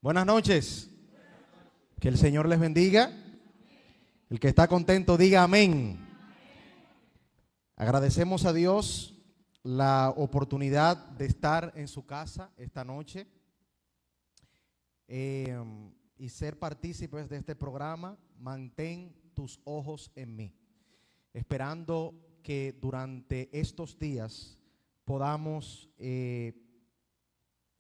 Buenas noches. Que el Señor les bendiga. El que está contento diga amén. Agradecemos a Dios la oportunidad de estar en su casa esta noche y ser partícipes de este programa. Mantén tus ojos en mí, esperando que durante estos días podamos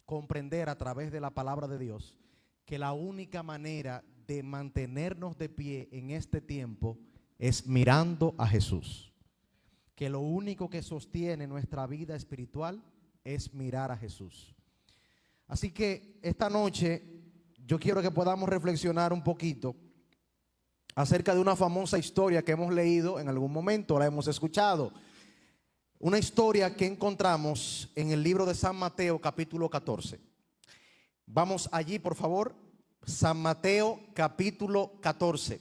comprender a través de la palabra de Dios que la única manera de mantenernos de pie en este tiempo es mirando a Jesús. Que lo único que sostiene nuestra vida espiritual es mirar a Jesús. Así que esta noche yo quiero que podamos reflexionar un poquito acerca de una famosa historia que hemos leído en algún momento, la hemos escuchado. Una historia que encontramos en el libro de San Mateo capítulo 14. Vamos allí, por favor. San Mateo capítulo 14.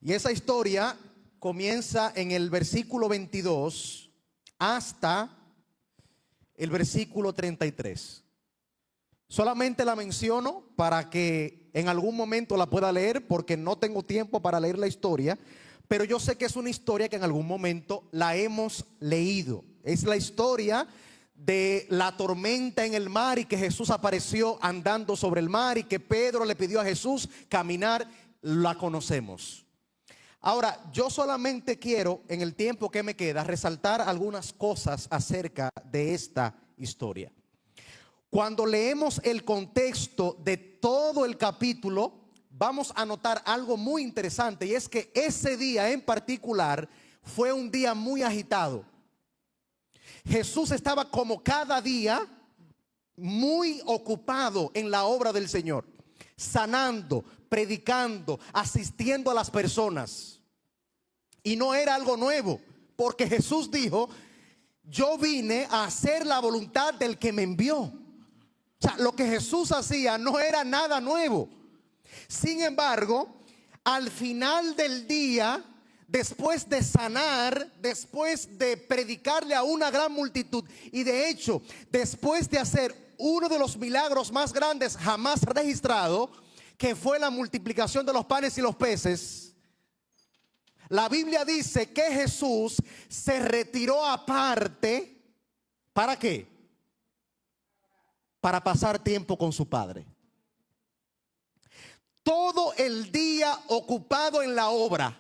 Y esa historia comienza en el versículo 22 hasta el versículo 33. Solamente la menciono para que en algún momento la pueda leer, porque no tengo tiempo para leer la historia, pero yo sé que es una historia que en algún momento la hemos leído. Es la historia de la tormenta en el mar y que Jesús apareció andando sobre el mar y que Pedro le pidió a Jesús caminar. La conocemos. Ahora, yo solamente quiero, en el tiempo que me queda, resaltar algunas cosas acerca de esta historia. Cuando leemos el contexto de todo el capítulo, vamos a notar algo muy interesante, y es que ese día en particular fue un día muy agitado. Jesús estaba, como cada día, muy ocupado en la obra del Señor, sanando, predicando, asistiendo a las personas. Y no era algo nuevo, porque Jesús dijo: yo vine a hacer la voluntad del que me envió. O sea, lo que Jesús hacía no era nada nuevo. Sin embargo, al final del día, después de sanar, después de predicarle a una gran multitud, y de hecho, después de hacer uno de los milagros más grandes jamás registrado, que fue la multiplicación de los panes y los peces, la Biblia dice que Jesús se retiró aparte. ¿Para qué? Para pasar tiempo con su Padre. Todo el día ocupado en la obra.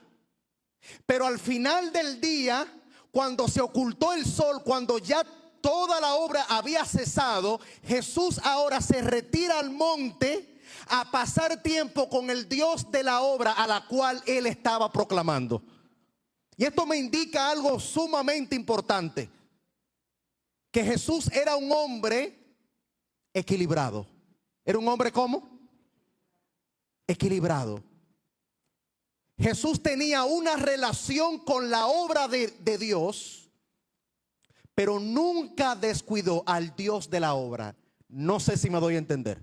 Pero al final del día, cuando se ocultó el sol, cuando ya toda la obra había cesado, Jesús ahora se retira al monte a pasar tiempo con el Dios de la obra a la cual él estaba proclamando. Y esto me indica algo sumamente importante: que Jesús era un hombre equilibrado. ¿Era un hombre cómo? Equilibrado. Jesús tenía una relación con la obra de Dios, pero nunca descuidó al Dios de la obra. No sé si me doy a entender.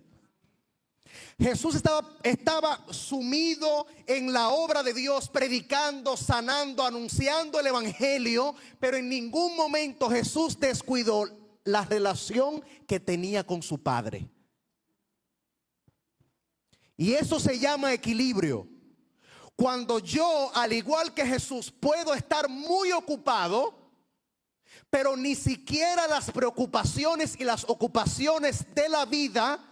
Jesús estaba sumido en la obra de Dios, predicando, sanando, anunciando el evangelio, pero en ningún momento Jesús descuidó la relación que tenía con su Padre. Y eso se llama equilibrio. Cuando yo, al igual que Jesús, puedo estar muy ocupado, pero ni siquiera las preocupaciones y las ocupaciones de la vida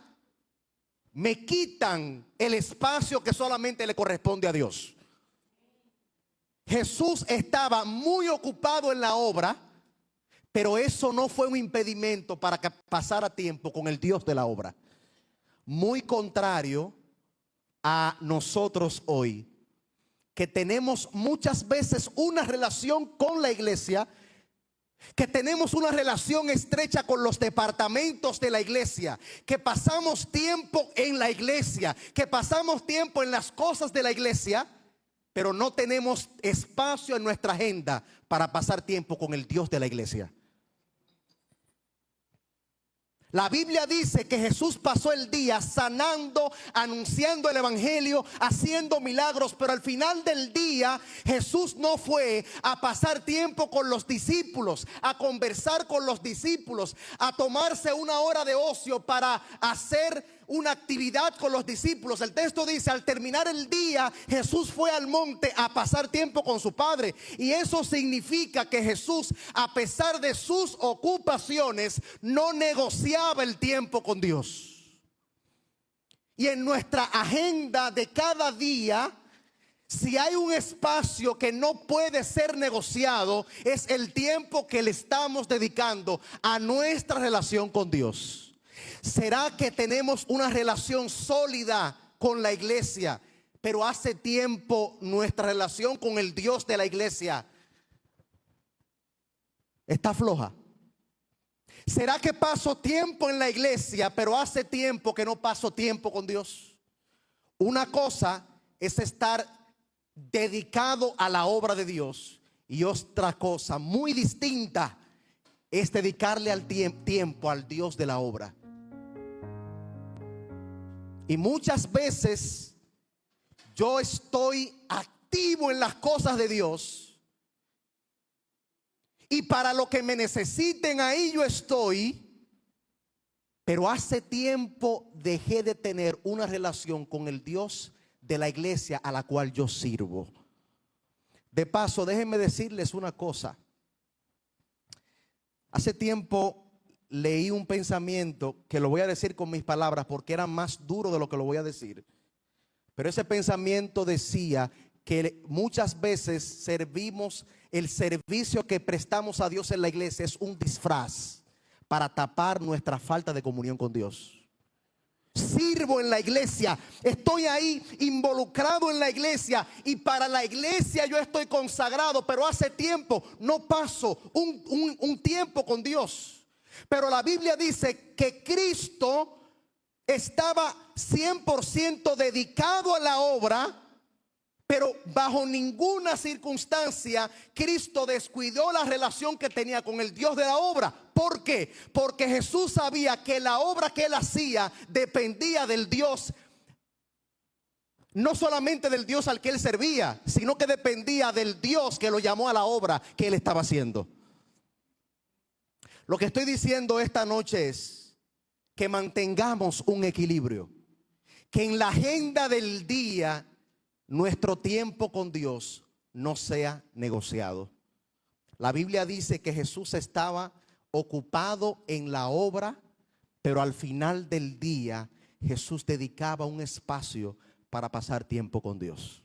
me quitan el espacio que solamente le corresponde a Dios. Jesús estaba muy ocupado en la obra, pero eso no fue un impedimento para que pasara tiempo con el Dios de la obra. Muy contrario a nosotros hoy, que tenemos muchas veces una relación con la iglesia, que tenemos una relación estrecha con los departamentos de la iglesia, que pasamos tiempo en la iglesia, que pasamos tiempo en las cosas de la iglesia, pero no tenemos espacio en nuestra agenda para pasar tiempo con el Dios de la iglesia. La Biblia dice que Jesús pasó el día sanando, anunciando el evangelio, haciendo milagros, pero al final del día Jesús no fue a pasar tiempo con los discípulos, a conversar con los discípulos, a tomarse una hora de ocio para hacer una actividad con los discípulos. El texto dice: al terminar el día, Jesús fue al monte a pasar tiempo con su Padre. Y eso significa que Jesús, a pesar de sus ocupaciones, no negociaba el tiempo con Dios. Y en nuestra agenda de cada día, si hay un espacio que no puede ser negociado, es el tiempo que le estamos dedicando a nuestra relación con Dios. ¿Será que tenemos una relación sólida con la iglesia, pero hace tiempo nuestra relación con el Dios de la iglesia está floja? ¿Será que paso tiempo en la iglesia, pero hace tiempo que no paso tiempo con Dios? Una cosa es estar dedicado a la obra de Dios, y otra cosa muy distinta es dedicarle al tiempo al Dios de la obra. Y muchas veces yo estoy activo en las cosas de Dios, y para lo que me necesiten ahí yo estoy, pero hace tiempo dejé de tener una relación con el Dios de la iglesia a la cual yo sirvo. De paso, déjenme decirles una cosa. Hace tiempo leí un pensamiento que lo voy a decir con mis palabras porque era más duro de lo que lo voy a decir. Pero ese pensamiento decía que muchas veces servimos, el servicio que prestamos a Dios en la iglesia es un disfraz para tapar nuestra falta de comunión con Dios. Sirvo en la iglesia, estoy ahí involucrado en la iglesia, y para la iglesia yo estoy consagrado, pero hace tiempo no paso un tiempo con Dios. Pero la Biblia dice que Cristo estaba 100% dedicado a la obra, pero bajo ninguna circunstancia Cristo descuidó la relación que tenía con el Dios de la obra. ¿Por qué? Porque Jesús sabía que la obra que él hacía dependía del Dios, no solamente del Dios al que él servía, sino que dependía del Dios que lo llamó a la obra que él estaba haciendo. Lo que estoy diciendo esta noche es que mantengamos un equilibrio, que en la agenda del día nuestro tiempo con Dios no sea negociado. La Biblia dice que Jesús estaba ocupado en la obra, pero al final del día Jesús dedicaba un espacio para pasar tiempo con Dios.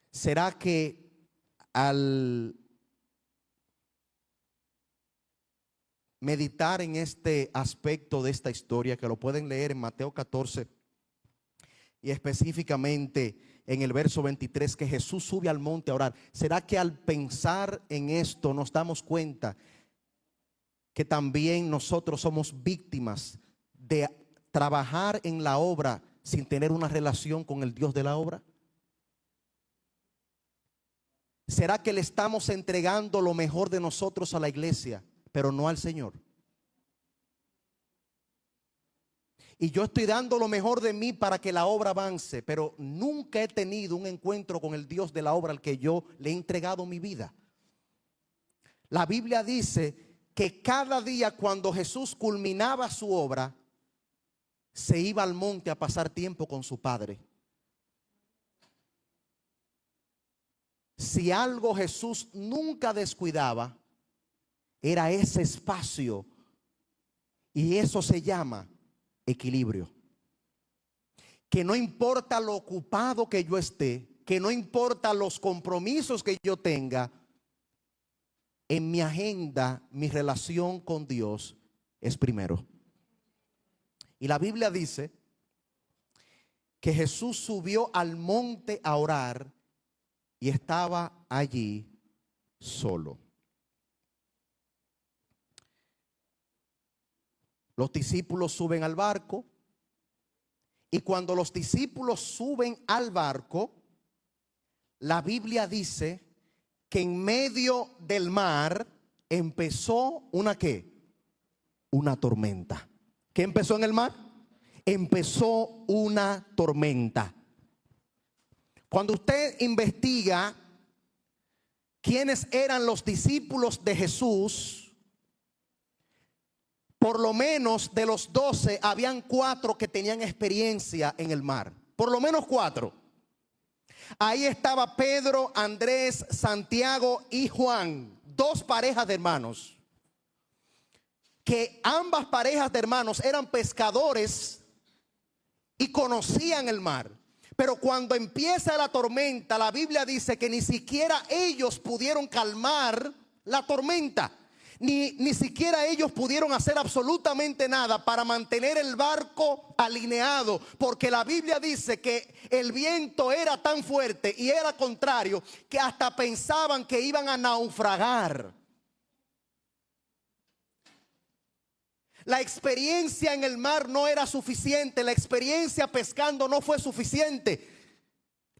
¿Será que al meditar en este aspecto de esta historia, que lo pueden leer en Mateo 14 y específicamente en el verso 23, que Jesús sube al monte a orar, será que al pensar en esto nos damos cuenta que también nosotros somos víctimas de trabajar en la obra sin tener una relación con el Dios de la obra? ¿Será que le estamos entregando lo mejor de nosotros a la iglesia, pero no al Señor? Y yo estoy dando lo mejor de mí para que la obra avance, pero nunca he tenido un encuentro con el Dios de la obra al que yo le he entregado mi vida. La Biblia dice que cada día cuando Jesús culminaba su obra, se iba al monte a pasar tiempo con su Padre. Si algo Jesús nunca descuidaba, era ese espacio, y eso se llama equilibrio. Que no importa lo ocupado que yo esté, que no importa los compromisos que yo tenga, en mi agenda mi relación con Dios es primero. Y la Biblia dice que Jesús subió al monte a orar y estaba allí solo. Los discípulos suben al barco, y cuando los discípulos suben al barco, la Biblia dice que en medio del mar empezó una ¿qué? una tormenta. ¿Qué empezó en el mar? Empezó una tormenta. Cuando usted investiga quiénes eran los discípulos de Jesús, por lo menos de los 12 habían 4 que tenían experiencia en el mar. Por lo menos 4. Ahí estaba Pedro, Andrés, Santiago y Juan, 2 parejas de hermanos. Que ambas parejas de hermanos eran pescadores y conocían el mar. Pero cuando empieza la tormenta, la Biblia dice que ni siquiera ellos pudieron calmar la tormenta. Ni siquiera ellos pudieron hacer absolutamente nada para mantener el barco alineado, porque la Biblia dice que el viento era tan fuerte y era contrario que hasta pensaban que iban a naufragar. La experiencia en el mar no era suficiente, la experiencia pescando no fue suficiente.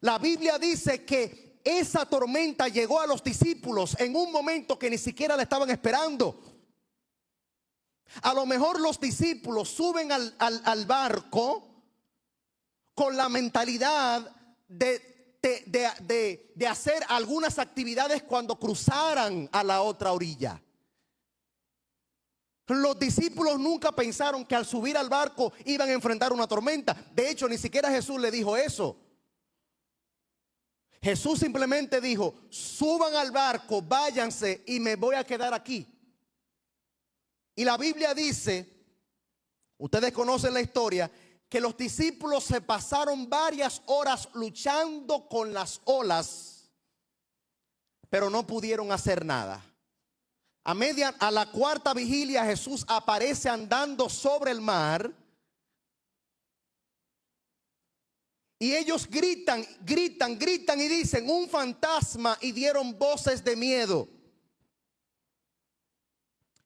La Biblia dice que esa tormenta llegó a los discípulos en un momento que ni siquiera la estaban esperando. A lo mejor los discípulos suben al barco con la mentalidad de hacer algunas actividades cuando cruzaran a la otra orilla. Los discípulos nunca pensaron que al subir al barco iban a enfrentar una tormenta. De hecho, ni siquiera Jesús le dijo eso. Jesús simplemente dijo: suban al barco, váyanse y me voy a quedar aquí. Y la Biblia dice, ustedes conocen la historia, que los discípulos se pasaron varias horas luchando con las olas, pero no pudieron hacer nada. A la cuarta vigilia Jesús aparece andando sobre el mar. Y ellos gritan y dicen: un fantasma, y dieron voces de miedo.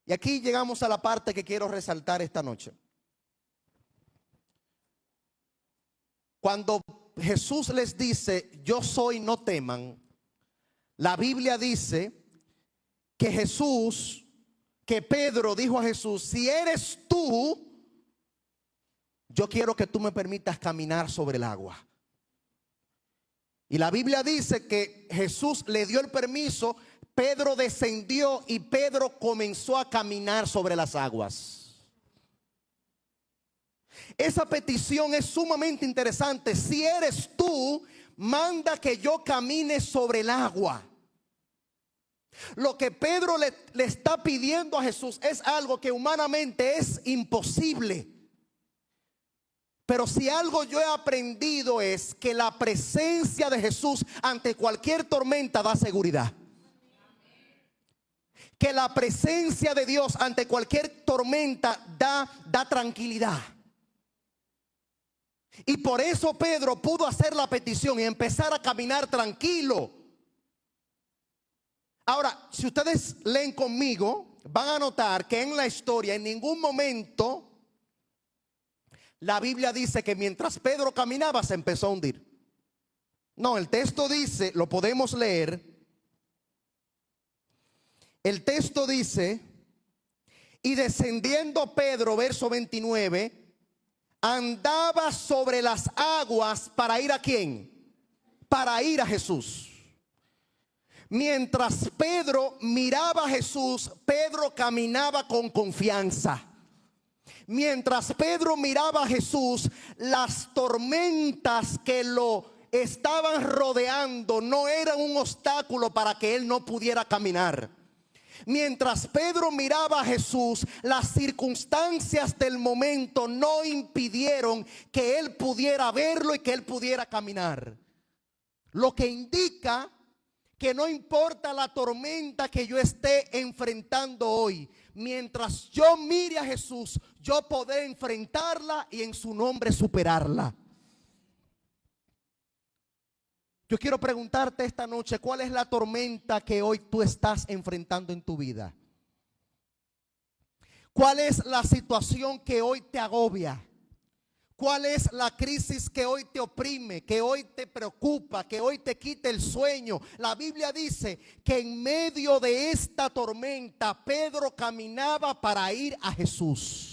Y aquí llegamos a la parte que quiero resaltar esta noche. Cuando Jesús les dice: yo soy, no teman, la Biblia dice que Pedro dijo a Jesús: si eres tú, yo quiero que tú me permitas caminar sobre el agua. Y la Biblia dice que Jesús le dio el permiso, Pedro descendió y Pedro comenzó a caminar sobre las aguas. Esa petición es sumamente interesante. Si eres tú, manda que yo camine sobre el agua. Lo que Pedro le está pidiendo a Jesús es algo que humanamente es imposible. Pero si algo yo he aprendido es que la presencia de Jesús ante cualquier tormenta da seguridad. Que la presencia de Dios ante cualquier tormenta da tranquilidad. Y por eso Pedro pudo hacer la petición y empezar a caminar tranquilo. Ahora, si ustedes leen conmigo, van a notar que en la historia en ningún momento la Biblia dice que mientras Pedro caminaba se empezó a hundir. No, el texto dice, lo podemos leer. El texto dice: y descendiendo Pedro, verso 29, andaba sobre las aguas para ir ¿a quién? Para ir a Jesús. Mientras Pedro miraba a Jesús, Pedro caminaba con confianza. Mientras Pedro miraba a Jesús, las tormentas que lo estaban rodeando no eran un obstáculo para que él no pudiera caminar. Mientras Pedro miraba a Jesús, las circunstancias del momento no impidieron que él pudiera verlo y que él pudiera caminar. Lo que indica que no importa la tormenta que yo esté enfrentando hoy, mientras yo mire a Jesús, yo podré enfrentarla y en su nombre superarla. Yo quiero preguntarte esta noche: ¿cuál es la tormenta que hoy tú estás enfrentando en tu vida? ¿Cuál es la situación que hoy te agobia? ¿Cuál es la crisis que hoy te oprime, que hoy te preocupa, que hoy te quita el sueño? La Biblia dice que en medio de esta tormenta Pedro caminaba para ir a Jesús.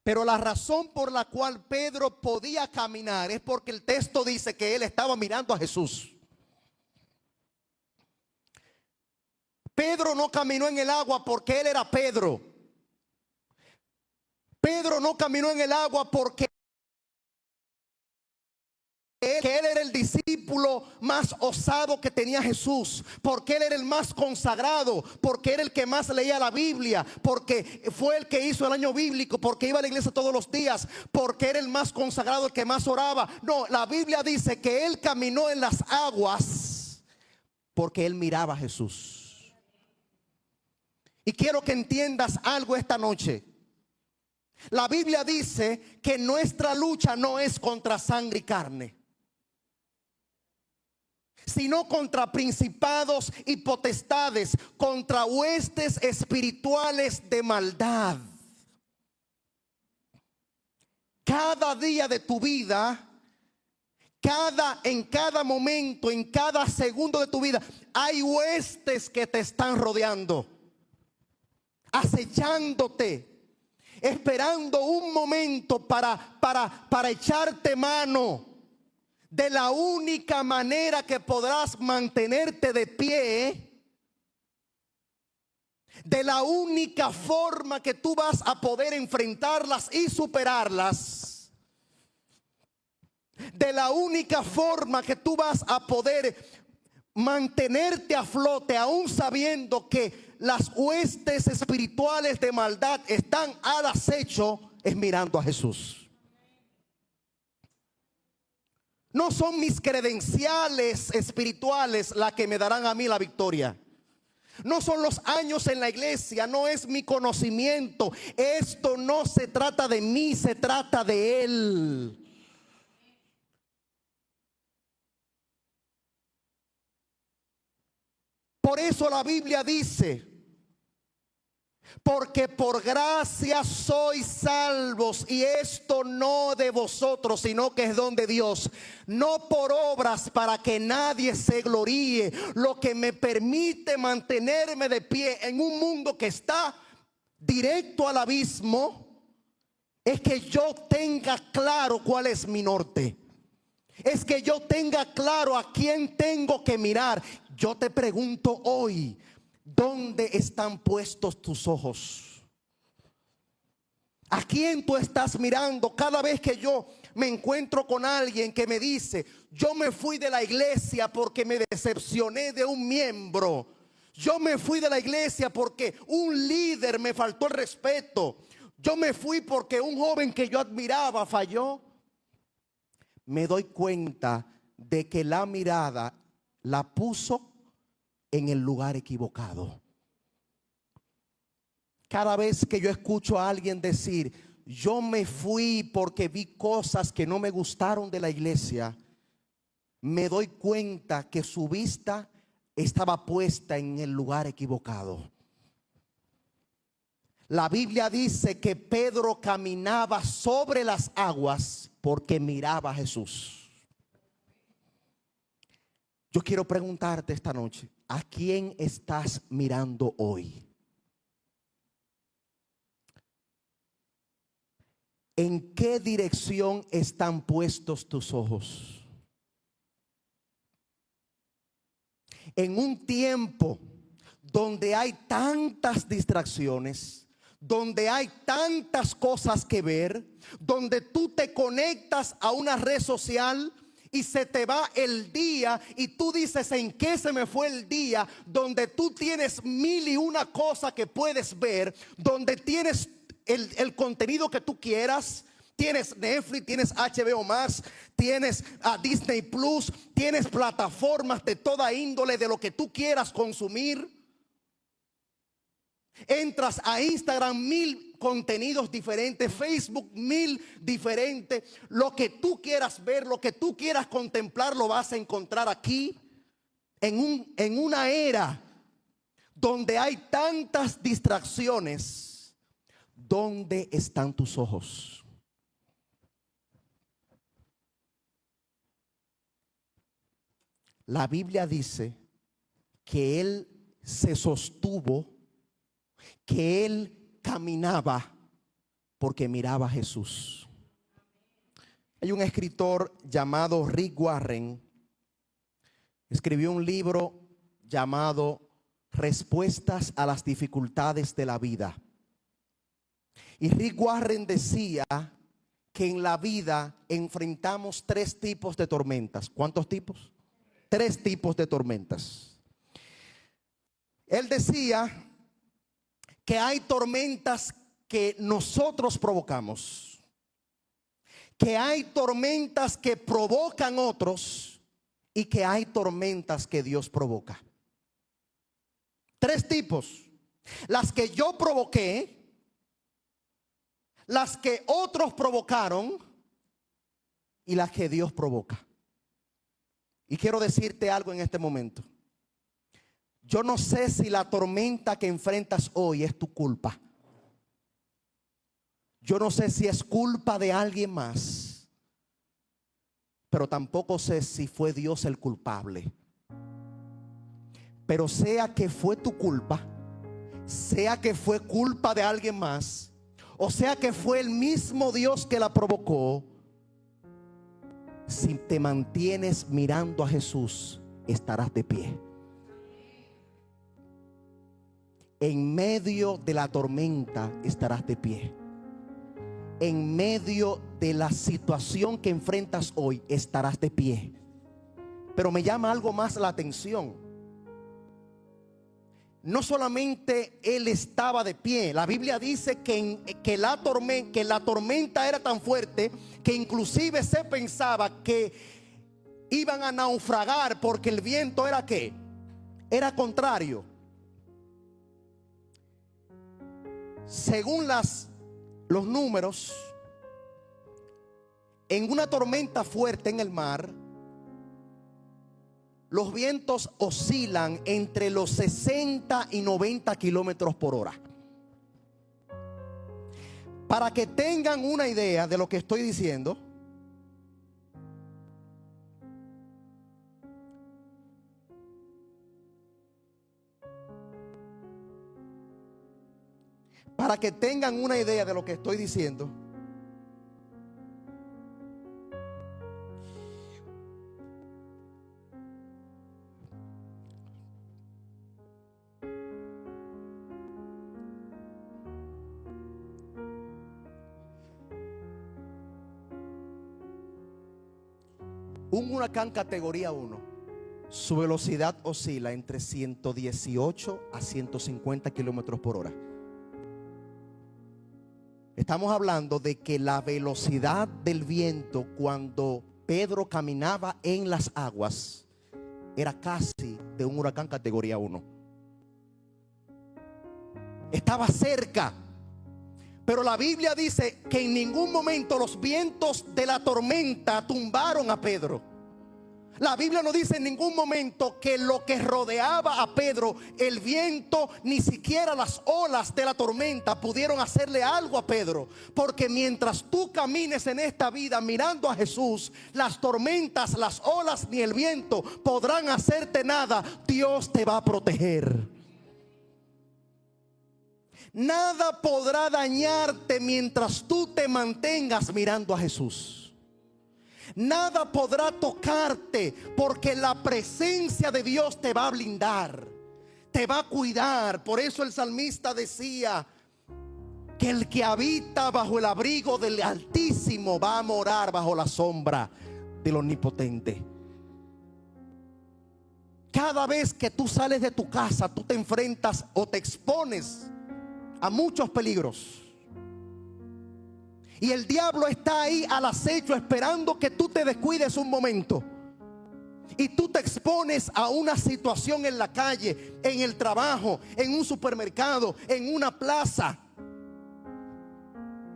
Pero la razón por la cual Pedro podía caminar es porque el texto dice que él estaba mirando a Jesús. Pedro no caminó en el agua porque él era Pedro. Pedro no caminó en el agua porque él era el discípulo más osado que tenía Jesús, porque él era el más consagrado, porque era el que más leía la Biblia, porque fue el que hizo el año bíblico, porque iba a la iglesia todos los días, porque era el más consagrado, el que más oraba. No, la Biblia dice que él caminó en las aguas porque él miraba a Jesús. Y quiero que entiendas algo esta noche. La Biblia dice que nuestra lucha no es contra sangre y carne, sino contra principados y potestades, contra huestes espirituales de maldad. Cada día de tu vida, en cada momento, en cada segundo de tu vida, hay huestes que te están rodeando, acechándote, esperando un momento para echarte mano. De la única manera que podrás mantenerte de pie, de la única forma que tú vas a poder enfrentarlas y superarlas, de la única forma que tú vas a poder mantenerte a flote, aún sabiendo que las huestes espirituales de maldad están al acecho, es mirando a Jesús. No son mis credenciales espirituales las que me darán a mí la victoria. No son los años en la iglesia, no es mi conocimiento. Esto no se trata de mí, se trata de Él. Por eso la Biblia dice: porque por gracia sois salvos, y esto no de vosotros, sino que es don de Dios, no por obras, para que nadie se gloríe. Lo que me permite mantenerme de pie en un mundo que está directo al abismo es que yo tenga claro cuál es mi norte. Es que yo tenga claro a quién tengo que mirar. Yo te pregunto hoy: ¿dónde están puestos tus ojos? ¿A quién tú estás mirando? Cada vez que yo me encuentro con alguien que me dice: yo me fui de la iglesia porque me decepcioné de un miembro, yo me fui de la iglesia porque un líder me faltó el respeto, yo me fui porque un joven que yo admiraba falló, me doy cuenta de que la mirada la puso en el lugar equivocado. Cada vez que yo escucho a alguien decir: yo me fui porque vi cosas que no me gustaron de la iglesia, me doy cuenta que su vista estaba puesta en el lugar equivocado. La Biblia dice que Pedro caminaba sobre las aguas porque miraba a Jesús. Yo quiero preguntarte esta noche: ¿a quién estás mirando hoy? ¿En qué dirección están puestos tus ojos? En un tiempo donde hay tantas distracciones, donde hay tantas cosas que ver, donde tú te conectas a una red social y se te va el día y tú dices: ¿en qué se me fue el día? Donde tú tienes mil y una cosas que puedes ver, donde tienes el contenido que tú quieras. Tienes Netflix, tienes HBO Max, tienes Disney Plus, tienes plataformas de toda índole de lo que tú quieras consumir. Entras a Instagram, 1000 contenidos diferentes, Facebook, 1000 diferentes. Lo que tú quieras ver, lo que tú quieras contemplar, lo vas a encontrar aquí. En una era donde hay tantas distracciones, ¿dónde están tus ojos? La Biblia dice que él se sostuvo, que él caminaba porque miraba a Jesús. Hay un escritor llamado Rick Warren, escribió un libro llamado Respuestas a las dificultades de la vida. Y Rick Warren decía que en la vida enfrentamos 3 tipos de tormentas. ¿Cuántos tipos? 3 tipos de tormentas. Él decía que hay tormentas que nosotros provocamos, que hay tormentas que provocan otros y que hay tormentas que Dios provoca. 3 tipos: las que yo provoqué, las que otros provocaron y las que Dios provoca. Y quiero decirte algo en este momento. Yo no sé si la tormenta que enfrentas hoy es tu culpa. Yo no sé si es culpa de alguien más, pero tampoco sé si fue Dios el culpable. Pero sea que fue tu culpa, sea que fue culpa de alguien más, o sea que fue el mismo Dios que la provocó, si te mantienes mirando a Jesús, estarás de pie. En medio de la tormenta estarás de pie. En medio de la situación que enfrentas hoy estarás de pie. Pero me llama algo más la atención. No solamente él estaba de pie. La Biblia dice que la tormenta era tan fuerte que inclusive se pensaba que iban a naufragar porque el viento era ¿qué? Era contrario. Según los números, en una tormenta fuerte en el mar, los vientos oscilan entre los 60 y 90 kilómetros por hora. Para que tengan una idea de lo que estoy diciendo, un huracán categoría 1, su velocidad oscila entre 118 a 150 kilómetros por hora. Estamos hablando de que la velocidad del viento cuando Pedro caminaba en las aguas era casi de un huracán categoría 1. Estaba cerca. Pero la Biblia dice que en ningún momento los vientos de la tormenta tumbaron a Pedro. La Biblia no dice en ningún momento que lo que rodeaba a Pedro, el viento, ni siquiera las olas de la tormenta pudieron hacerle algo a Pedro. Porque mientras tú camines en esta vida mirando a Jesús, las tormentas, las olas ni el viento podrán hacerte nada. Dios te va a proteger. Nada podrá dañarte mientras tú te mantengas mirando a Jesús. Nada podrá tocarte porque la presencia de Dios te va a blindar, te va a cuidar. Por eso el salmista decía que el que habita bajo el abrigo del Altísimo va a morar bajo la sombra del Omnipotente. Cada vez que tú sales de tu casa, tú te enfrentas o te expones a muchos peligros. Y el diablo está ahí al acecho esperando que tú te descuides un momento. Y tú te expones a una situación en la calle, en el trabajo, en un supermercado, en una plaza.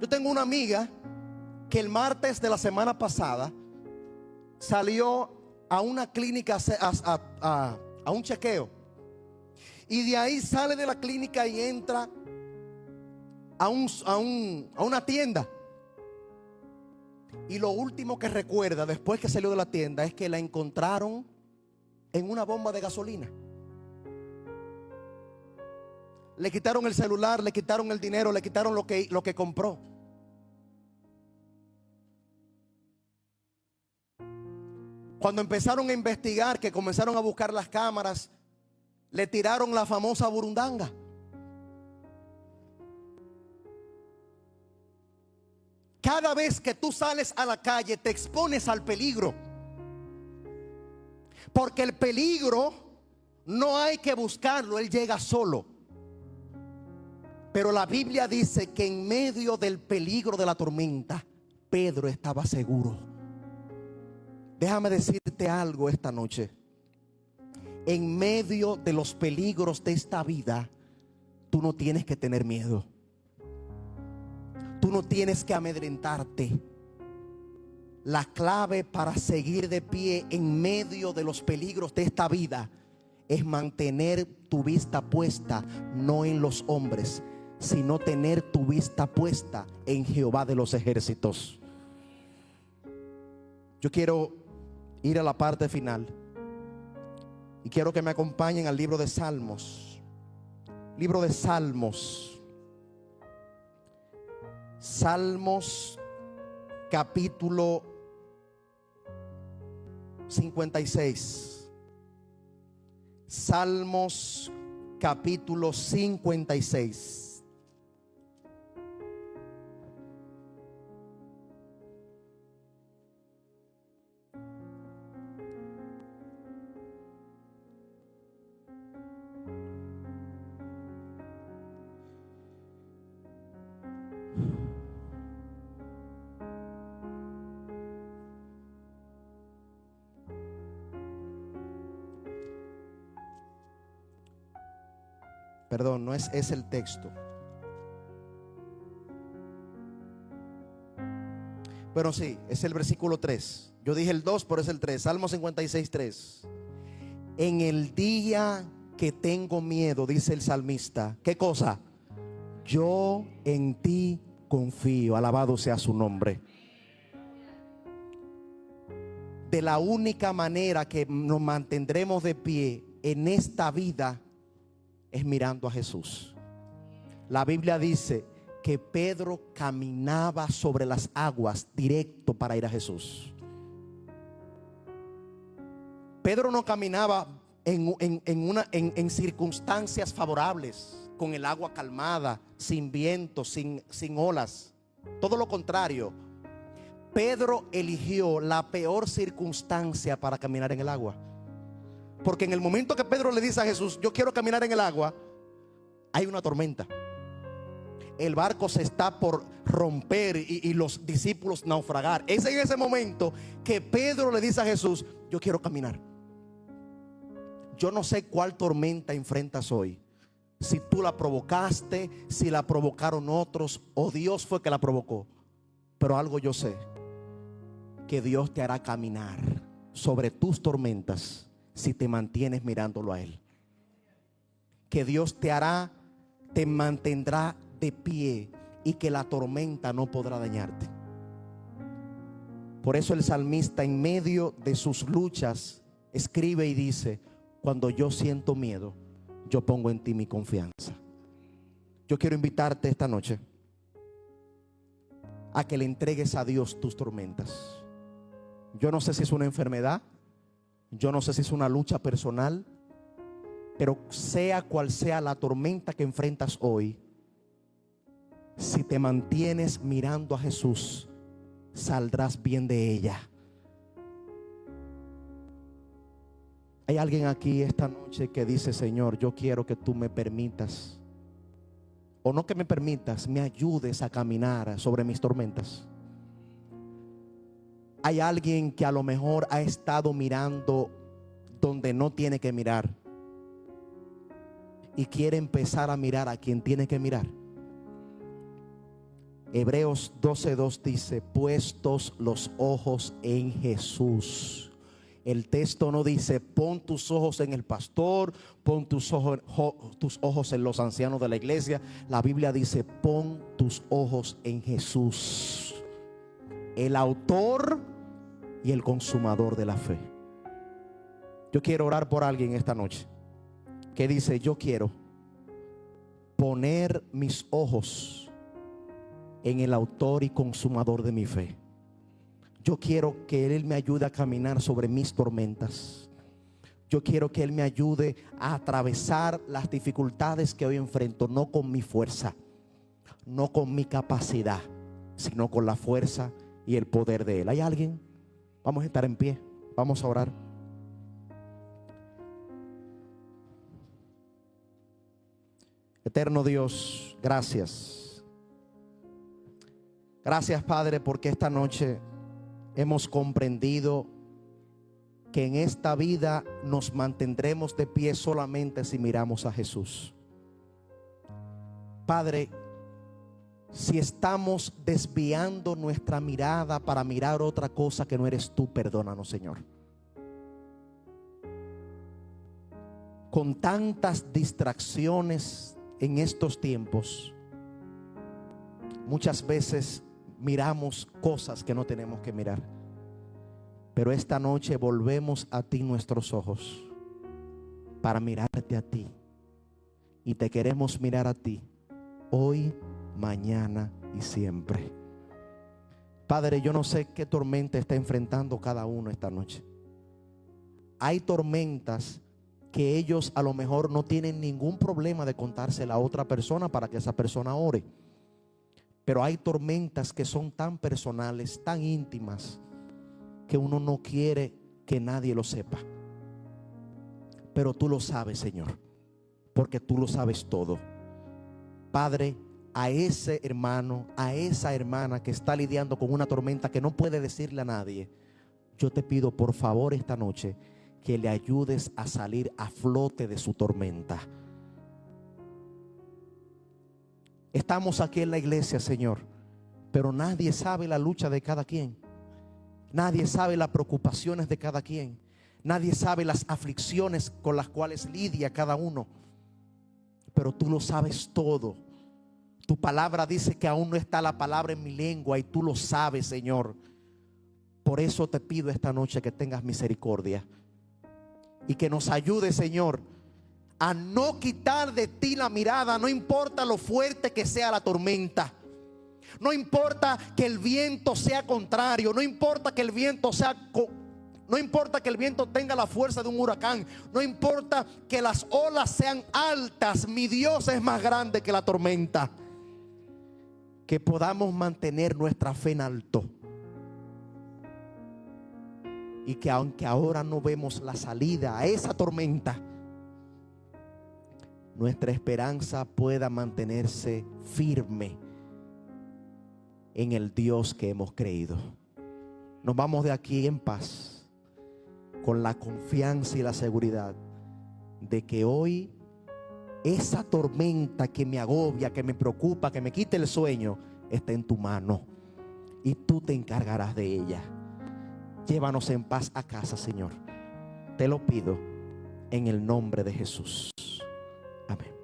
Yo tengo una amiga que el martes de la semana pasada salió a una clínica a un chequeo. Y de ahí sale de la clínica y entra a una tienda. Y lo último que recuerda después que salió de la tienda es que la encontraron en una bomba de gasolina. Le quitaron el celular, le quitaron el dinero, le quitaron lo que compró. Cuando empezaron a investigar, que comenzaron a buscar las cámaras, le tiraron la famosa burundanga. Cada vez que tú sales a la calle te expones al peligro. Porque el peligro no hay que buscarlo, él llega solo. Pero la Biblia dice que en medio del peligro de la tormenta, Pedro estaba seguro. Déjame decirte algo esta noche. En medio de los peligros de esta vida, tú no tienes que tener miedo. Tú no tienes que amedrentarte. La clave para seguir de pie en medio de los peligros de esta vida es mantener tu vista puesta no en los hombres, sino tener tu vista puesta en Jehová de los ejércitos. Yo quiero ir a la parte final y quiero que me acompañen al libro de Salmos. Libro de Salmos. Salmos capítulo 56. Salmos capítulo 56. Perdón, no es el texto. Pero sí, es el versículo 3. Yo dije el 2, pero es el 3. Salmo 56, 3. En el día que tengo miedo, dice el salmista, ¿qué cosa? Yo en ti confío. Alabado sea su nombre. De la única manera que nos mantendremos de pie en esta vida es mirando a Jesús. La Biblia dice que Pedro caminaba sobre las aguas directo para ir a Jesús. Pedro no caminaba en circunstancias favorables, con el agua calmada, sin viento, sin olas. Todo lo contrario. Pedro eligió la peor circunstancia para caminar en el agua. Porque en el momento que Pedro le dice a Jesús, yo quiero caminar en el agua, hay una tormenta. El barco se está por romper y los discípulos naufragar. Es en ese momento que Pedro le dice a Jesús, yo quiero caminar. Yo no sé cuál tormenta enfrentas hoy. Si tú la provocaste, si la provocaron otros, o Dios fue que la provocó. Pero algo yo sé, que Dios te hará caminar sobre tus tormentas si te mantienes mirándolo a Él. Que Dios te mantendrá de pie y que la tormenta no podrá dañarte. Por eso el salmista, en medio de sus luchas, escribe y dice: cuando yo siento miedo, yo pongo en ti mi confianza. Yo quiero invitarte esta noche a que le entregues a Dios tus tormentas. Yo no sé si es una enfermedad, yo no sé si es una lucha personal, pero sea cual sea la tormenta que enfrentas hoy, si te mantienes mirando a Jesús, saldrás bien de ella. Hay alguien aquí esta noche que dice: Señor, yo quiero que tú me permitas, o no que me permitas, me ayudes a caminar sobre mis tormentas. Hay alguien que a lo mejor ha estado mirando donde no tiene que mirar y quiere empezar a mirar a quien tiene que mirar. Hebreos 12:2 dice: puestos los ojos en Jesús, El texto no dice pon tus ojos en el pastor, pon tus ojos en los ancianos de la iglesia. La Biblia dice pon tus ojos en Jesús, el autor y el consumador de la fe. Yo quiero orar por alguien esta noche que dice: yo quiero poner mis ojos en el autor y consumador de mi fe. Yo quiero que Él me ayude a caminar sobre mis tormentas. Yo quiero que Él me ayude a atravesar las dificultades que hoy enfrento, no con mi fuerza, no con mi capacidad, sino con la fuerza y el poder de Él. ¿Hay alguien? Vamos a estar en pie, vamos a orar. Eterno Dios, gracias. Gracias, Padre, porque esta noche hemos comprendido que en esta vida nos mantendremos de pie solamente si miramos a Jesús. Padre, si estamos desviando nuestra mirada para mirar otra cosa que no eres tú, perdónanos, Señor. Con tantas distracciones en estos tiempos, muchas veces miramos cosas que no tenemos que mirar. Pero esta noche volvemos a ti nuestros ojos para mirarte a ti. Y te queremos mirar a ti hoy, mañana y siempre. Padre, yo no sé qué tormenta está enfrentando cada uno esta noche. Hay tormentas que ellos a lo mejor no tienen ningún problema de contársela a otra persona para que esa persona ore. Pero hay tormentas que son tan personales, tan íntimas, que uno no quiere que nadie lo sepa. Pero tú lo sabes, Señor, porque tú lo sabes todo. Padre, a ese hermano, a esa hermana que está lidiando con una tormenta que no puede decirle a nadie, yo te pido por favor esta noche que le ayudes a salir a flote de su tormenta. Estamos aquí en la iglesia, Señor, pero nadie sabe la lucha de cada quien. Nadie sabe las preocupaciones de cada quien. Nadie sabe las aflicciones con las cuales lidia cada uno. Pero tú lo sabes todo. Tu palabra dice que aún no está la palabra en mi lengua y tú lo sabes, Señor. Por eso te pido esta noche que tengas misericordia y que nos ayude, Señor, a no quitar de ti la mirada. No importa lo fuerte que sea la tormenta, no importa que el viento sea contrario, no importa que el viento tenga la fuerza de un huracán, no importa que las olas sean altas, mi Dios es más grande que la tormenta. Que podamos mantener nuestra fe en alto y que aunque ahora no vemos la salida a esa tormenta, nuestra esperanza pueda mantenerse firme en el Dios que hemos creído. Nos vamos de aquí en paz, con la confianza y la seguridad de que hoy esa tormenta que me agobia, que me preocupa, que me quita el sueño, está en tu mano y tú te encargarás de ella. Llévanos en paz a casa, Señor. Te lo pido en el nombre de Jesús. Amén.